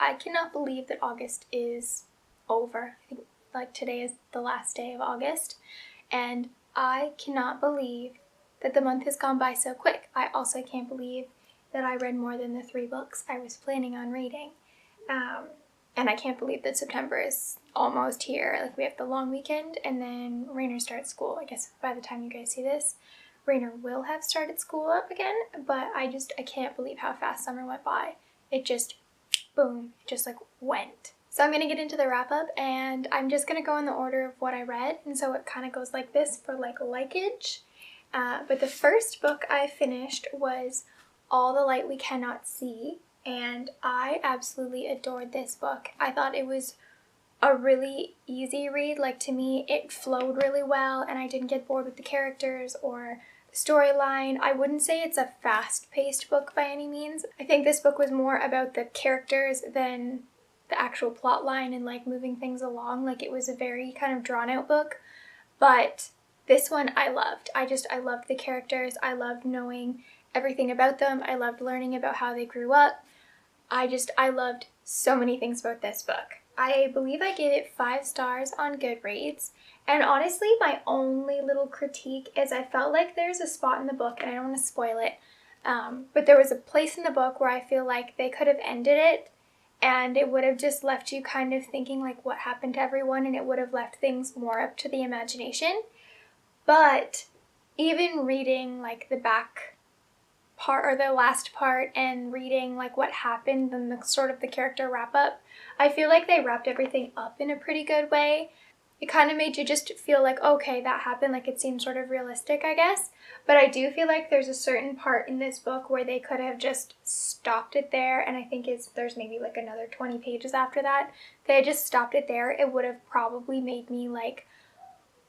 I cannot believe that August is over. I think like today is the last day of August, and I cannot believe that the month has gone by so quick. I also can't believe that I read more than the 3 books I was planning on reading. And I can't believe that September is almost here. Like, we have the long weekend, and then Rainer starts school. I guess by the time you guys see this, Rainer will have started school up again, but I can't believe how fast summer went by. It just, boom, it just like went. So I'm gonna get into the wrap up, and I'm just gonna go in the order of what I read, and so it kind of goes like this for like likeage. But the first book I finished was All the Light We Cannot See, and I absolutely adored this book. I thought it was a really easy read. Like, to me, it flowed really well, and I didn't get bored with the characters or the storyline. I wouldn't say it's a fast-paced book by any means. I think this book was more about the characters than the actual plot line and like moving things along. Like, it was a very kind of drawn-out book, but this one I loved. I loved the characters. I loved knowing everything about them. I loved learning about how they grew up. I loved so many things about this book. I believe I gave it 5 stars on Goodreads, and honestly, my only little critique is I felt like there's a spot in the book, and I don't want to spoil it, but there was a place in the book where I feel like they could have ended it, and it would have just left you kind of thinking like what happened to everyone, and it would have left things more up to the imagination. But even reading like the back part or the last part and reading like what happened and the sort of the character wrap up, I feel like they wrapped everything up in a pretty good way. It kind of made you just feel like, okay, that happened, like it seemed sort of realistic, I guess. But I do feel like there's a certain part in this book where they could have just stopped it there, and I think there's maybe like another 20 pages after that. If they had just stopped it there, it would have probably made me like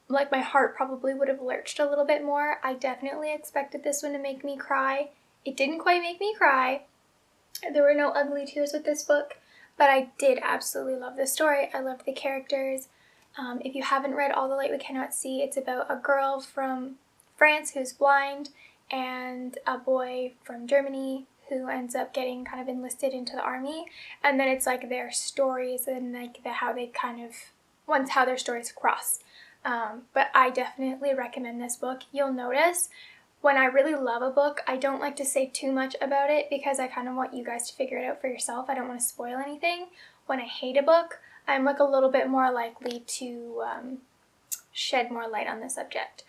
my heart probably would have lurched a little bit more. I definitely expected this one to make me cry. It didn't quite make me cry. There were no ugly tears with this book, but I did absolutely love the story. I loved the characters. If you haven't read All the Light We Cannot See, it's about a girl from France who's blind and a boy from Germany who ends up getting kind of enlisted into the army, and then it's like their stories and like how they kind of how their stories cross. But I definitely recommend this book. You'll notice when I really love a book, I don't like to say too much about it because I kind of want you guys to figure it out for yourself. I don't want to spoil anything. When I hate a book, I'm like a little bit more likely to shed more light on the subject.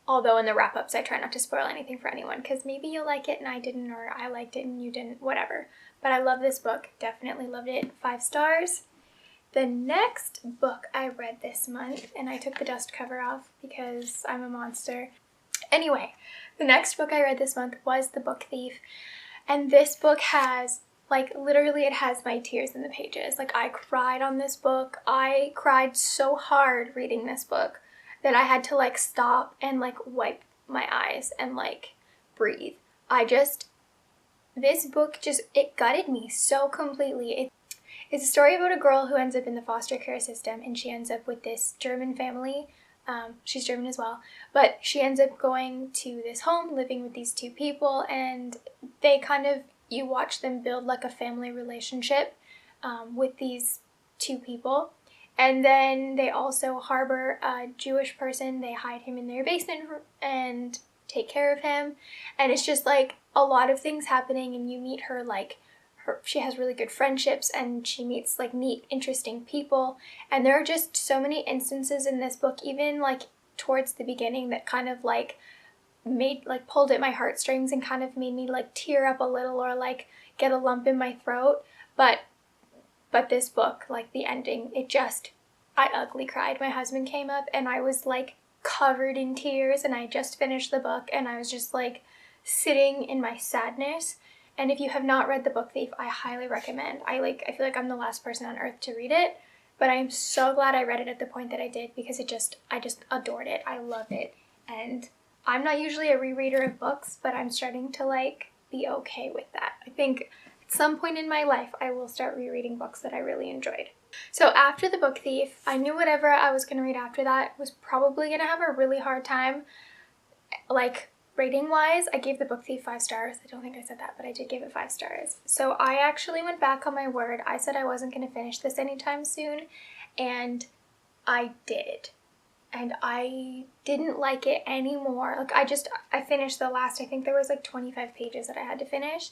Although in the wrap-ups, I try not to spoil anything for anyone because maybe you'll like it and I didn't, or I liked it and you didn't, whatever. But I love this book. Definitely loved it. 5 stars. The next book I read this month, and I took the dust cover off because I'm a monster. Anyway, the next book I read this month was The Book Thief, and this book has, like, literally it has my tears in the pages. Like, I cried on this book. I cried so hard reading this book that I had to, like, stop and, like, wipe my eyes and, like, breathe. This book just, it gutted me so completely. It's a story about a girl who ends up in the foster care system, and she ends up with this German family. She's German as well, but she ends up going to this home, living with these 2 people, and they you watch them build like a family relationship with these 2 people. And then they also harbor a Jewish person. They hide him in their basement and take care of him. And it's just like a lot of things happening, and you meet her she has really good friendships, and she meets like neat, interesting people. And there are just so many instances in this book, even like towards the beginning, that kind of like pulled at my heartstrings and kind of made me like tear up a little or like get a lump in my throat. But this book, like the ending, I ugly cried. My husband came up and I was like covered in tears, and I just finished the book and I was just like sitting in my sadness. And if you have not read The Book Thief, I highly recommend. I feel like I'm the last person on earth to read it, but I am so glad I read it at the point that I did because I just adored it. I love it. And I'm not usually a rereader of books, but I'm starting to like be okay with that. I think at some point in my life, I will start rereading books that I really enjoyed. So after The Book Thief, I knew whatever I was going to read after that was probably going to have a really hard time like Rating wise, I gave The Book Thief 5 stars. I don't think I said that, but I did give it 5 stars. So I actually went back on my word. I said I wasn't going to finish this anytime soon, and I did. And I didn't like it anymore. Like I finished the last, I think there was like 25 pages that I had to finish,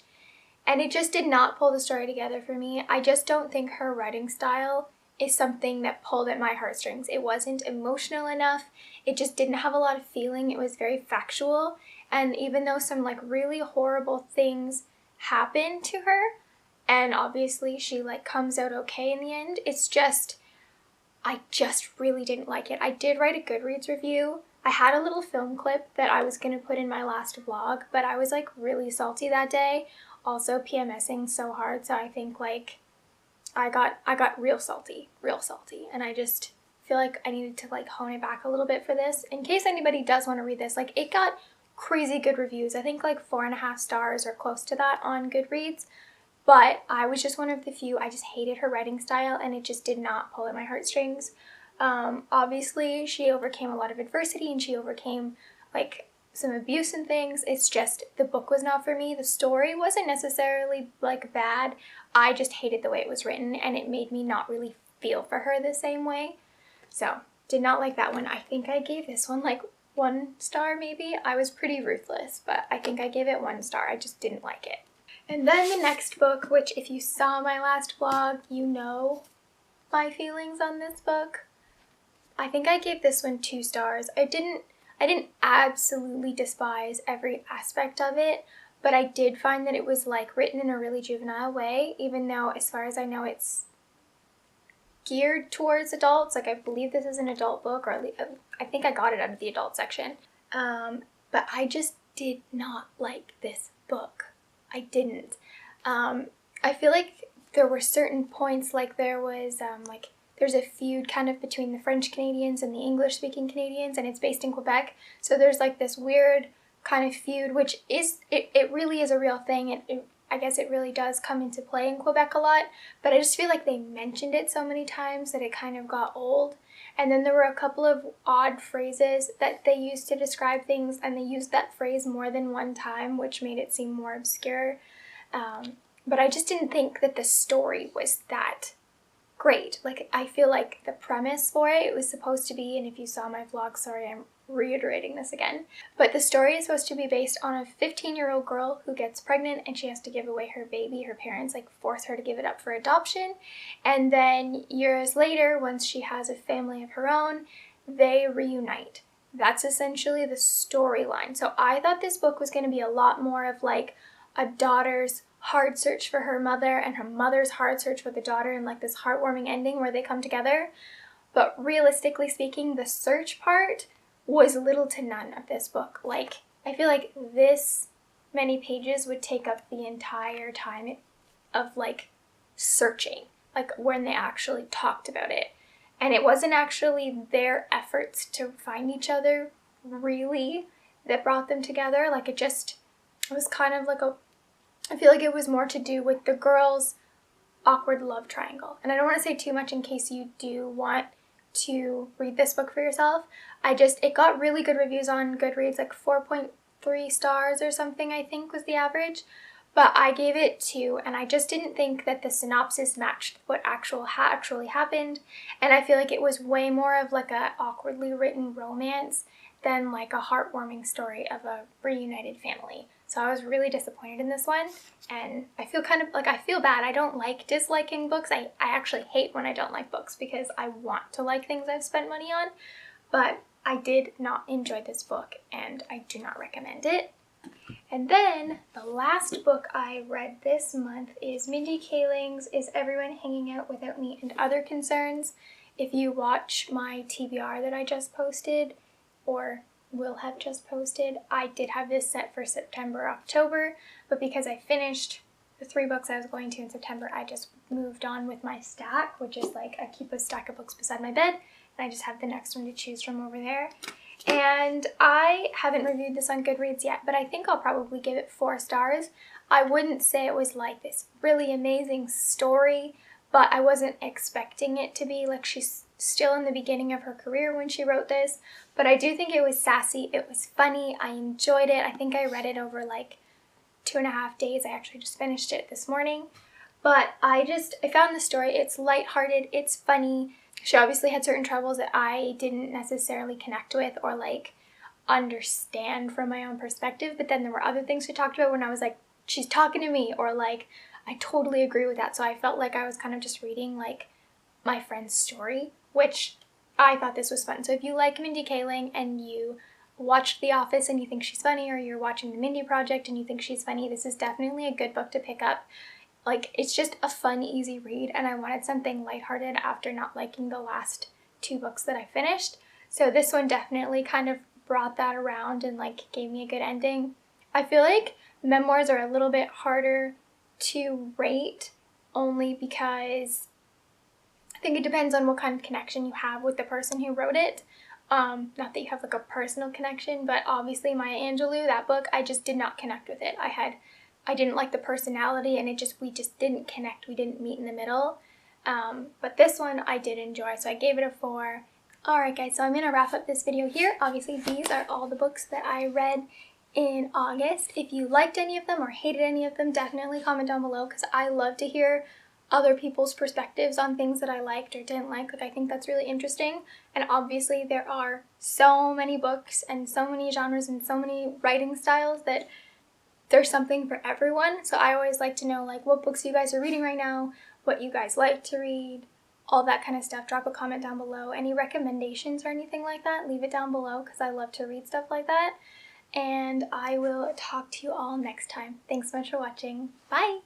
and it just did not pull the story together for me. I just don't think her writing style is something that pulled at my heartstrings. It wasn't emotional enough. It just didn't have a lot of feeling. It was very factual. And even though some like really horrible things happen to her, and obviously she like comes out okay in the end, I just really didn't like it. I did write a Goodreads review. I had a little film clip that I was going to put in my last vlog, but I was like really salty that day. Also PMSing so hard, so I think like I got real salty, and I just feel like I needed to like hone it back a little bit for this. In case anybody does want to read this, like it got crazy good reviews. I think like 4.5 stars or close to that on Goodreads, but I was just one of the few. I just hated her writing style, and it just did not pull at my heartstrings. Obviously she overcame a lot of adversity, and she overcame like some abuse and things. It's just the book was not for me. The story wasn't necessarily like bad. I just hated the way it was written, and it made me not really feel for her the same way. So did not like that one. I think I gave this one like 1 star maybe. I was pretty ruthless, but I think I gave it 1 star. I just didn't like it. And then the next book, which if you saw my last vlog, you know my feelings on this book. I think I gave this one 2 stars. I didn't absolutely despise every aspect of it, but I did find that it was like written in a really juvenile way, even though as far as I know it's geared towards adults. Like I believe this is an adult book, or at least, I think I got it out of the adult section. But I just did not like this book. I didn't. I feel like there were certain points, like there was there's a feud kind of between the French Canadians and the English speaking Canadians, and it's based in Quebec. So there's like this weird kind of feud, which is, it really is a real thing. I guess it really does come into play in Quebec a lot, but I just feel like they mentioned it so many times that it kind of got old. And then there were a couple of odd phrases that they used to describe things, and they used that phrase more than one time, which made it seem more obscure. But I just didn't think that the story was that great. Like, I feel like the premise for it was supposed to be, and if you saw my vlog, sorry, I'm reiterating this again, but the story is supposed to be based on a 15-year-old girl who gets pregnant, and she has to give away her baby. Her parents like force her to give it up for adoption, and then years later, once she has a family of her own, they reunite. That's essentially the storyline. So I thought this book was going to be a lot more of like a daughter's hard search for her mother and her mother's hard search for the daughter, and like this heartwarming ending where they come together. But realistically speaking, the search part was little to none of this book. Like, I feel like this many pages would take up the entire time of like searching, like when they actually talked about it. And it wasn't actually their efforts to find each other really that brought them together. Like it was kind of like I feel like it was more to do with the girls' awkward love triangle. And I don't want to say too much in case you do want to read this book for yourself. It got really good reviews on Goodreads, like 4.3 stars or something I think was the average. But I gave it 2, and I just didn't think that the synopsis matched what actually happened. And I feel like it was way more of like a awkwardly written romance than like a heartwarming story of a reunited family. So I was really disappointed in this one, and I feel kind of like, I feel bad. I don't like disliking books. I actually hate when I don't like books because I want to like things I've spent money on, but I did not enjoy this book, and I do not recommend it. And then the last book I read this month is Mindy Kaling's Is Everyone Hanging Out Without Me and Other Concerns. If you watch my TBR that I just posted, or will have just posted, I did have this set for September, October, but because I finished the 3 books I was going to in September, I just moved on with my stack, which is like I keep a stack of books beside my bed, and I just have the next one to choose from over there. And I haven't reviewed this on Goodreads yet, but I think I'll probably give it 4 stars. I wouldn't say it was like this really amazing story, but I wasn't expecting it to be. Like, she's still in the beginning of her career when she wrote this, but I do think it was sassy, it was funny, I enjoyed it. I think I read it over like 2.5 days. I actually just finished it this morning. But I found the story, it's lighthearted, it's funny. She obviously had certain troubles that I didn't necessarily connect with or like understand from my own perspective, but then there were other things she talked about when I was like, she's talking to me, or like, I totally agree with that. So I felt like I was kind of just reading like my friend's story, which I thought this was fun. So if you like Mindy Kaling and you watched The Office and you think she's funny, or you're watching The Mindy Project and you think she's funny, this is definitely a good book to pick up. Like, it's just a fun, easy read, and I wanted something lighthearted after not liking the last 2 books that I finished. So this one definitely kind of brought that around and like gave me a good ending. I feel like memoirs are a little bit harder to rate, only because I think it depends on what kind of connection you have with the person who wrote it. Not that you have like a personal connection, but obviously Maya Angelou, that book, I just did not connect with it. I didn't like the personality, and we just didn't connect. We didn't meet in the middle. But this one I did enjoy, so I gave it a 4. Alright guys, so I'm going to wrap up this video here. Obviously these are all the books that I read in August. If you liked any of them or hated any of them, definitely comment down below, because I love to hear other people's perspectives on things that I liked or didn't like. Like, I think that's really interesting. And obviously there are so many books and so many genres and so many writing styles that there's something for everyone. So I always like to know like what books you guys are reading right now, what you guys like to read, all that kind of stuff. Drop a comment down below. Any recommendations or anything like that, leave it down below, because I love to read stuff like that. And I will talk to you all next time. Thanks so much for watching. Bye!